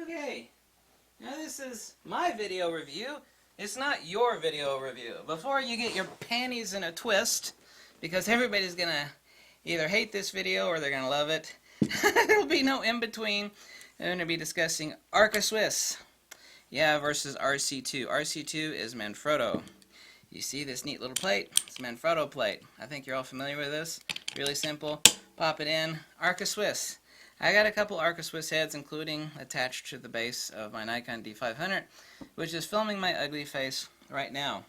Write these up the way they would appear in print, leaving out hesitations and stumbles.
Okay, now this is my video review. It's not your video review. Before you get your panties in a twist, because everybody's going to either hate this video or they're going to love it. There'll be no in-between. I'm going to be discussing Arca Swiss. Yeah, versus RC2. RC2 is Manfrotto. You see this neat little plate? It's a Manfrotto plate. I think you're all familiar with this. Really simple. Pop it in. Arca Swiss. I got a couple Arca Swiss heads, including attached to the base of my Nikon D500, which is filming my ugly face right now.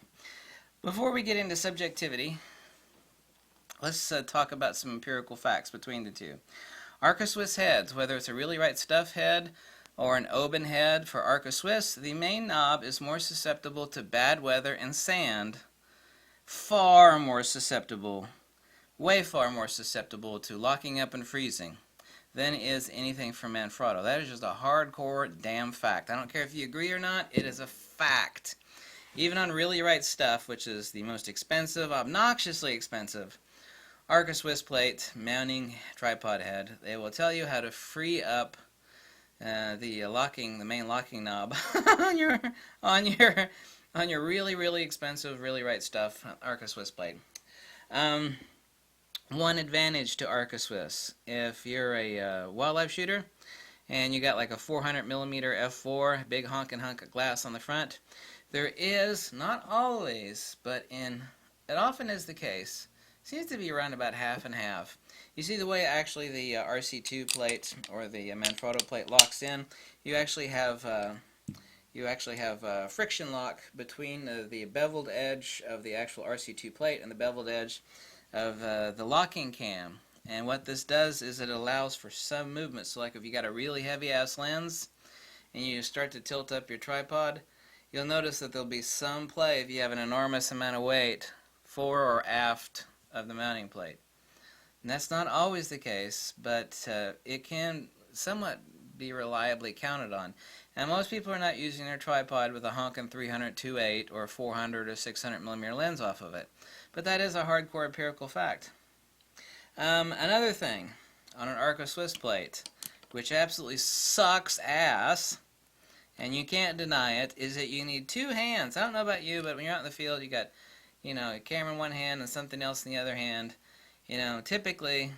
Before we get into subjectivity, let's talk about some empirical facts between the two. Arca Swiss heads, whether it's a really right stuff head or an Oben head for Arca Swiss, the main knob is more susceptible to bad weather and sand, far more susceptible, way far more susceptible to locking up and freezing than is anything from Manfrotto. That is just a hardcore damn fact. I don't care if you agree or not, it is a fact. Even on really right stuff, which is the most expensive, obnoxiously expensive, Arca Swiss plate mounting tripod head, they will tell you how to free up the main locking knob on your really expensive, really right stuff Arca Swiss plate. One advantage to Arca Swiss: if you're a wildlife shooter and you got like a 400mm f4, big honkin' hunk of glass on the front, there is, not always, but it often is the case, seems to be around about half and half. You see the way actually the RC2 plate or the Manfrotto plate locks in. You actually have friction lock between the beveled edge of the actual RC2 plate and the beveled edge of the locking cam. And what this does is it allows for some movement. So like if you got a really heavy ass lens and you start to tilt up your tripod, you'll notice that there'll be some play if you have an enormous amount of weight fore or aft of the mounting plate. And that's not always the case, but it can somewhat be reliably counted on. And most people are not using their tripod with a honkin' 300-2.8 or 400 or 600mm lens off of it. But that is a hardcore empirical fact. Another thing on an Arca Swiss plate, which absolutely sucks ass, and you can't deny it, is that you need two hands. I don't know about you, but when you're out in the field, you got, a camera in one hand and something else in the other hand. Typically,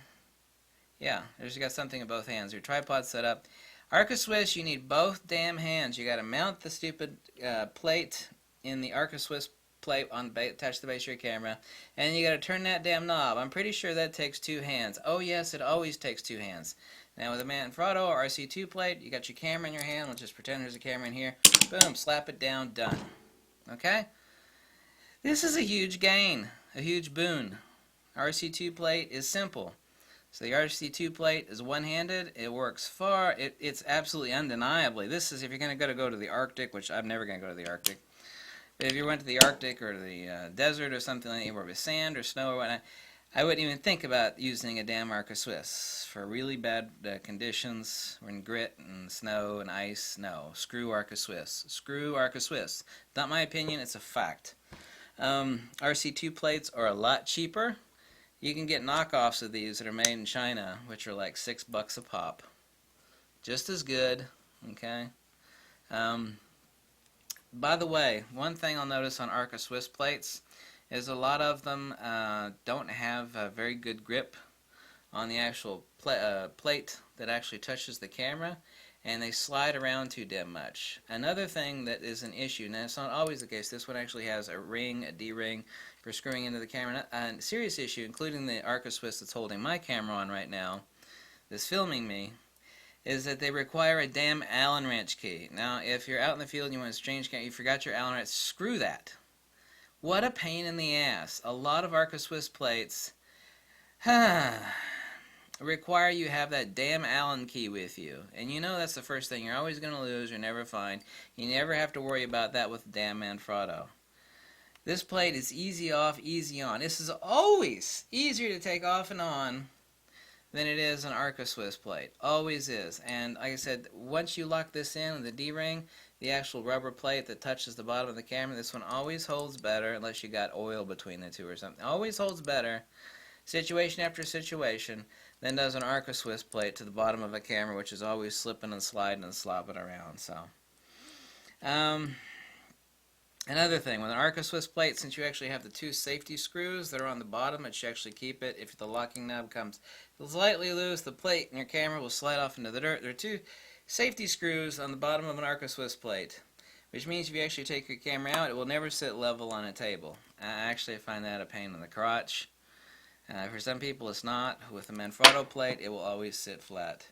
yeah, you got something in both hands. Your tripod set up. Arca Swiss, you need both damn hands. You got to mount the stupid plate in the Arca Swiss plate attached to the base of your camera, and you got to turn that damn knob. I'm pretty sure that takes two hands. Oh yes, it always takes two hands. Now with a Manfrotto or RC2 plate, you got your camera in your hand. Let's just pretend there's a camera in here. Boom, slap it down, done. Okay? This is a huge gain, a huge boon. RC2 plate is simple. So the RC2 plate is one-handed. It works it's absolutely undeniably. This is if you're going to go to the Arctic, which I'm never going to go to the Arctic. But if you went to the Arctic or the desert or something like that, where with sand or snow or whatnot, I wouldn't even think about using a damn Arca Swiss. For really bad conditions, when grit and snow and ice, no. Screw Arca Swiss. Screw Arca Swiss. Not my opinion, it's a fact. RC2 plates are a lot cheaper. You can get knockoffs of these that are made in China, which are like $6 a pop. Just as good, okay? By the way, one thing I'll notice on Arca Swiss plates is a lot of them don't have a very good grip on the actual plate that actually touches the camera, and they slide around too damn much. Another thing that is an issue, now it's not always the case, this one actually has a ring, a D-ring, for screwing into the camera. A serious issue, including the Arca Swiss that's holding my camera on right now, that's filming me, is that they require a damn Allen wrench key. Now, if you're out in the field and you want to change camera, you forgot your Allen wrench, screw that. What a pain in the ass. A lot of Arca Swiss plates require you have that damn Allen key with you. And that's the first thing you're always going to lose or never find. You never have to worry about that with the damn Manfrotto. This plate is easy off, easy on. This is always easier to take off and on than it is an Arca Swiss plate. Always is. And like I said, once you lock this in with the D-ring, the actual rubber plate that touches the bottom of the camera, this one always holds better, unless you got oil between the two or something. Always holds better, situation after situation, than does an Arca Swiss plate to the bottom of a camera, which is always slipping and sliding and slopping around. So, another thing, with an Arca Swiss plate, since you actually have the two safety screws that are on the bottom, it should actually keep it. If the locking knob comes slightly loose, the plate in your camera will slide off into the dirt. There are two safety screws on the bottom of an Arca Swiss plate, which means if you actually take your camera out, it will never sit level on a table. I actually find that a pain in the crotch. For some people it's not. With a Manfrotto plate, it will always sit flat.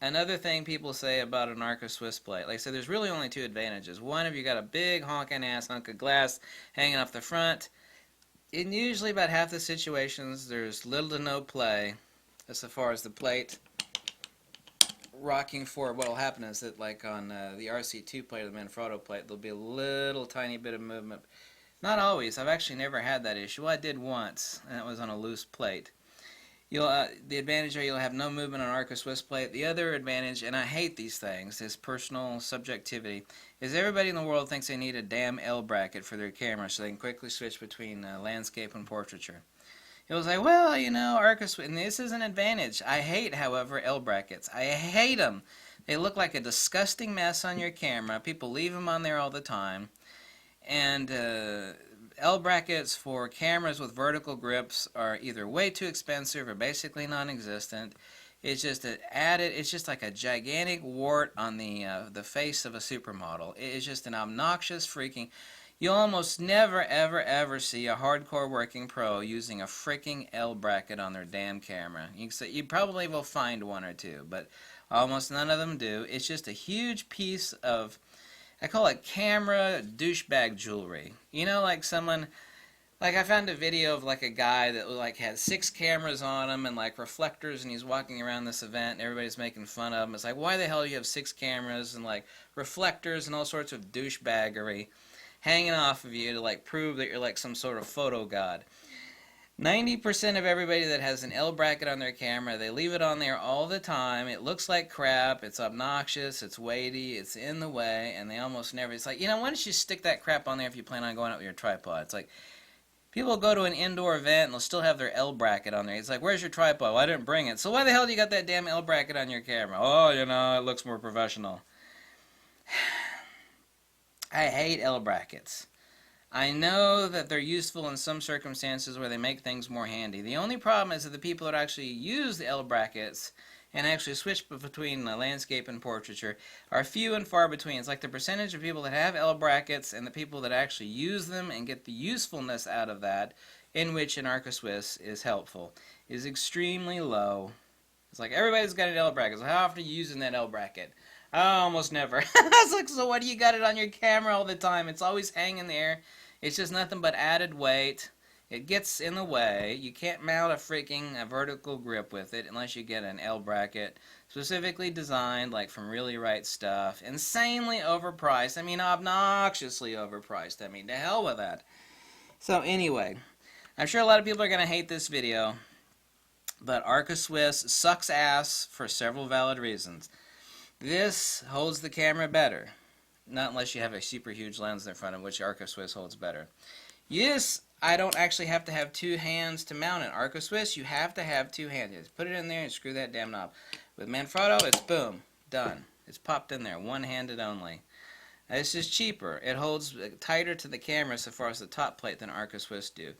Another thing people say about an Arca Swiss plate, like I said, there's really only two advantages. One, if you got a big honking ass hunk of glass hanging off the front, in usually about half the situations there's little to no play as far as the plate rocking forward. What will happen is that, like on the RC2 plate or the Manfrotto plate, there'll be a little tiny bit of movement. Not always. I've actually never had that issue. Well, I did once, and it was on a loose plate. The advantage are you'll have no movement on Arca Swiss plate. The other advantage, and I hate these things, is personal subjectivity, is everybody in the world thinks they need a damn L bracket for their camera so they can quickly switch between landscape and portraiture. It was like, well, you know, Arca Swiss, and this is an advantage. I hate, however, L brackets. I hate them. They look like a disgusting mess on your camera. People leave them on there all the time. And L brackets for cameras with vertical grips are either way too expensive or basically non-existent. It's just it's just like a gigantic wart on the face of a supermodel. It is just an obnoxious freaking. You'll almost never ever see a hardcore working pro using a freaking L bracket on their damn camera. You probably will find one or two, but almost none of them do. It's just a huge piece of, I call it camera douchebag jewelry. You know, like someone, like I found a video of like a guy that like had 6 cameras on him and like reflectors, and he's walking around this event and everybody's making fun of him. It's like, why the hell do you have 6 cameras and like reflectors and all sorts of douchebaggery hanging off of you to like prove that you're like some sort of photo god? 90% of everybody that has an L bracket on their camera, they leave it on there all the time. It looks like crap, it's obnoxious, it's weighty, it's in the way, and they almost never, it's like, you know, why don't you stick that crap on there if you plan on going out with your tripod? It's like, people go to an indoor event and they'll still have their L bracket on there. It's like, where's your tripod? Well, I didn't bring it. So why the hell do you got that damn L bracket on your camera? Oh, you know, it looks more professional. I hate L brackets. I know that they're useful in some circumstances where they make things more handy. The only problem is that the people that actually use the L brackets and actually switch between landscape and portraiture are few and far between. It's like the percentage of people that have L brackets and the people that actually use them and get the usefulness out of that, in which an Arca Swiss is helpful, is extremely low. It's like everybody's got an L bracket. So how often are you using that L bracket? Almost never. I was like, so why do you got it on your camera all the time? It's always hanging there. It's just nothing but added weight. It gets in the way. You can't mount a vertical grip with it unless you get an L bracket specifically designed, like from Really Right Stuff. Insanely overpriced. I mean, obnoxiously overpriced. I mean, to hell with that. So anyway, I'm sure a lot of people are going to hate this video, but Arca Swiss sucks ass for several valid reasons. This holds the camera better. Not unless you have a super huge lens in front of which Arca Swiss holds better. Yes, I don't actually have to have 2 hands to mount it. Arca Swiss, you have to have 2 hands. Just put it in there and screw that damn knob. With Manfrotto, it's boom, done. It's popped in there, one-handed only. It's just cheaper. It holds tighter to the camera so far as the top plate than Arca Swiss do.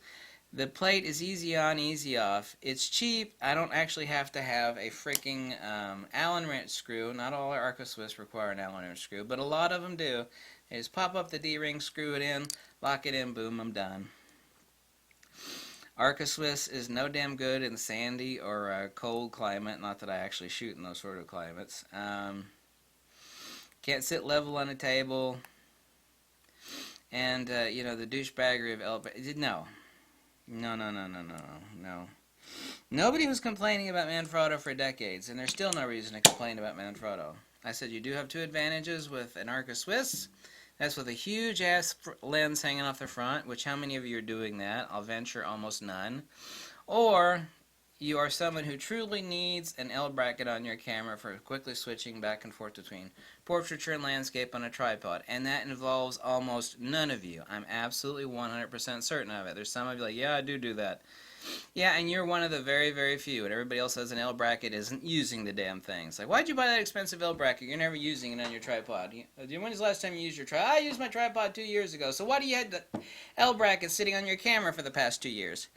The plate is easy on, easy off. It's cheap. I don't actually have to have a freaking Allen wrench screw. Not all Arca Swiss require an Allen wrench screw, but a lot of them do. They just pop up the D-ring, screw it in, lock it in, boom, I'm done. Arca Swiss is no damn good in sandy or cold climate. Not that I actually shoot in those sort of climates. Can't sit level on a table. And, you know, the douchebaggery of No. No. Nobody was complaining about Manfrotto for decades, and there's still no reason to complain about Manfrotto. I said you do have 2 advantages with an Arca Swiss. That's with a huge ass lens hanging off the front, which how many of you are doing that? I'll venture almost none. Or you are someone who truly needs an L bracket on your camera for quickly switching back and forth between portraiture and landscape on a tripod, and that involves almost none of you. I'm absolutely 100% certain of it. There's some of you like, yeah, I do that. Yeah, and you're one of the very, very few, and everybody else has an L bracket isn't using the damn thing. It's like, why'd you buy that expensive L bracket? You're never using it on your tripod. When was the last time you used your tripod? I used my tripod 2 years ago. So why do you have the L bracket sitting on your camera for the past 2 years?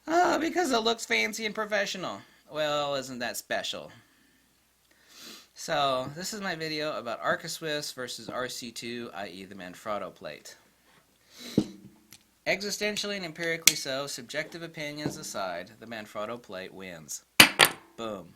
Oh, because it looks fancy and professional. Well, isn't that special? So, this is my video about Arca Swiss versus RC2, i.e. the Manfrotto plate. Existentially and empirically so, subjective opinions aside, the Manfrotto plate wins. Boom.